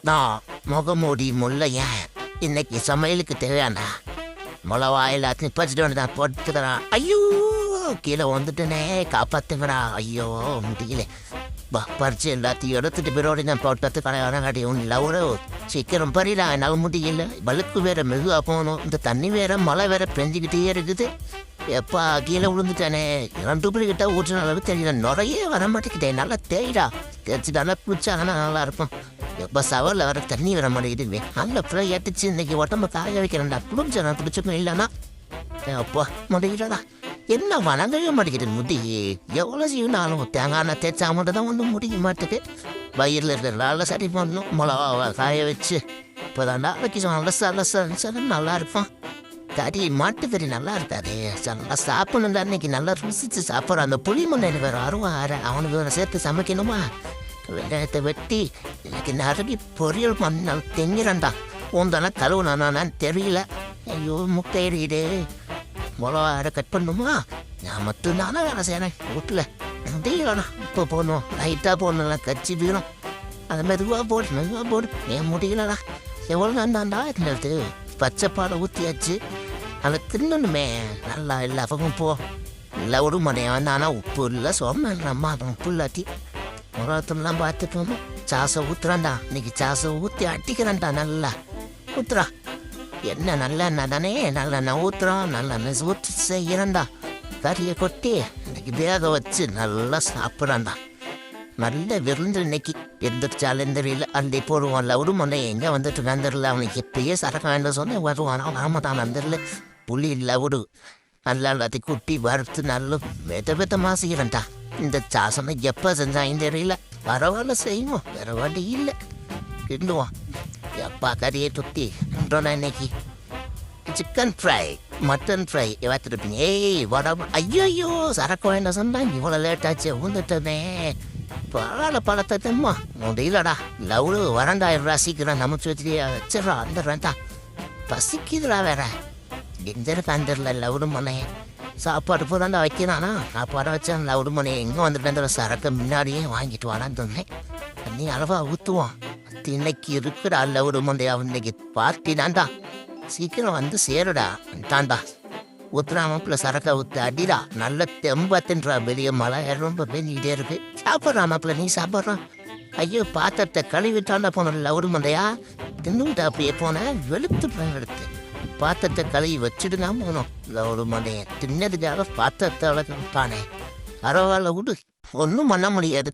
நான் முகமூடி முல்லையன் இன்னைக்கு சமையலுக்கு தேவையாண்டா மிளவா எல்லாத்தையும் பறிச்சுட்டு வந்து நான் போட்டுக்கிறேன். ஐயோ கீழே வந்துட்டேனே, காப்பாத்துங்கடா. ஐயோ முடியல, பறிச்சு எல்லாத்தையும் எடுத்துட்டு பிறோடி நான் போட்டு கடையாடி ஒன்று சீக்கிரம் பறிடா, என்னால் முடியல. வழுக்கு வேற மெதுவாக போகணும், இந்த தண்ணி வேற மழை வேற பெஞ்சிக்கிட்டே இருக்குது. எப்பா கீழே விழுந்துட்டானே, 2 கிட்ட ஊற்றுன அளவுக்கு தெரியல, நிறைய வர மாட்டேங்கிட்டேன். நல்லா தேய்டா, தேய்ச்சி நல்லா குளிச்சாங்கன்னா நல்லா இருக்கும். எப்போ சவரில் வர தண்ணி வர மாட்டேங்குது, அந்த ஃப்ரை ஏற்றிச்சு இன்னைக்கு உடம்பு காய வைக்கிறேன்டா. குளிச்சா பிடிச்சிக்கும், இல்லைன்னா அப்பா முடியலடா. என்ன வணங்கவே மாட்டேங்குது முடி, எவ்வளோ செய்யணும் தேங்காய் எண்ணெய் தேய்ச்சா மட்டும் தான் ஒன்றும் முடிய மாட்டேது. வயிறில் இருக்கிற சரி பண்ணணும், மிளகா காய வச்சு இப்போ தாண்டா வைக்க நல்லா நல்லா இருப்பான். கறி மாட்டுக்கறி நல்லா இருக்காது, நல்லா சாப்பிடணும் தான். இன்னைக்கு நல்லா ருசிச்சு சாப்பிட்றான். அந்த புளி மண்ணை வேறு அருவாரு, அவனுக்கு வேறு சேர்த்து சமைக்கணுமா. வெங்காயத்தை வெட்டி இன்னைக்கு நிறைய பொரியல் பண்ணால் தெங்கிறேன்டா. உந்தானே கழுவுனானு தெரியல. ஐயோ முட்டை எறியுது, மிளகா கட் பண்ணுமா. நான் மட்டும்தானே வேலை செய்கிறேன் வீட்டில், முடியலண்ணா. இப்போ போடணும், லைட்டாக போடணும்ல, கச்சி வீணும். அது மெதுவாக போடு ஏன் முடியலடா. எவ்வளோ நான்தாண்டா இருந்தது. பச்சைப்பாலை ஊற்றியாச்சு, அதை தின்னணுமே நல்லா. எல்லா பக்கம் போ இல்லை ஒரு மனையை வந்தானா உப்பு இல்லை சொன்னம்மா, அதை உப்பு இல்லாட்டி உரத்துலாம் பார்த்துட்டு சாசை ஊற்றுறான்டா. இன்னைக்கு சாசை ஊற்றி அட்டிக்கிறான்டா, நல்லா ஊற்றுறா. என்ன நல்ல எண்ணெய் தானே, நல்ல எண்ணெய் ஊற்றுறான், நல்ல எண்ணெய் ஊற்றி செய்கிறான்டா. கறியை கொட்டி இன்னைக்கு வேக வச்சு நல்லா சாப்பிட்றான்டா. நல்ல விருந்து இன்னைக்கு. எந்திரிச்சாலும் தெரியல, அள்ளி போடுவான்ல ஒரு மண்ணை எங்கே வந்துட்டு வந்துடல. அவனுக்கு எப்பயே சரக்க வேண்டாம் சொன்னேன், வருவான். நாம தான் வந்துடல. புளி இல்லை ஒரு நல்லா எல்லாத்தையும் குட்டி வறுத்து நல்ல விதமாக செய்கிறேன்டா. இந்த சாசனை எப்போ செஞ்சாங்க தெரியல. பரவாயில்ல செய்வோம், வேற வண்டி இல்லை. கிண்டுவோம் எப்பா கறியை சுற்றி இன்னைக்கு சிக்கன் ஃப்ரை, மட்டன் ஃப்ரை பார்த்துருப்பீங்க. ஏய் வட ஐயோ சரக்கு வேண்டாம் சொன்னாங்க, இவ்வளோ லேட்டாச்சு வந்துட்டனே. பழத்தை தெம்மா முடியலடா. லவ்டு வரண்டாயிரா, சீக்கிரம் நமச்சு வச்சிடா வந்துடுறேன்டா. பசிக்குதுடா வேற எந்த வந்துடல. லவுடு மனை சாப்பாடு போதாண்டா வைக்கிறானா, சாப்பாடை வச்சேன். லவுடு மனை எங்கே வந்துட்டு சரக்கு முன்னாடியே வாங்கிட்டு வாடான்னு சொன்னேன். தண்ணி அளவா ஊற்றுவான். இன்னைக்கு இருக்குடா லவுடு மண்டையா, இன்னைக்கு பார்ட்டி தான்டா. சீக்கிரம் வந்து சேருடா தாண்டா. ஊத்துறாமப்புல சரக்கை ஊற்று அடிடா, நல்ல தெம்பத்துன்றா. வெளியே மழை ரொம்ப பெஞ்சிக்கிட்டே இருக்கு. சாப்பிட்றாமப்புல நீ சாப்பிட்றான். ஐயோ பாத்திரத்தை கழுவிட்டாண்டா போன லவுடு மண்டையா. தின்னுட்டா அப்படியே போனேன், வெளுத்து பாத்திரத்தை கழுவி வச்சுட்டு தான் போனோம். லவுடு மண்டைய தின்னதுக்காக பாத்திரத்தை வளர்த்தானே. பரவாயில்ல விடு, ஒன்றும் பண்ண முடியாது.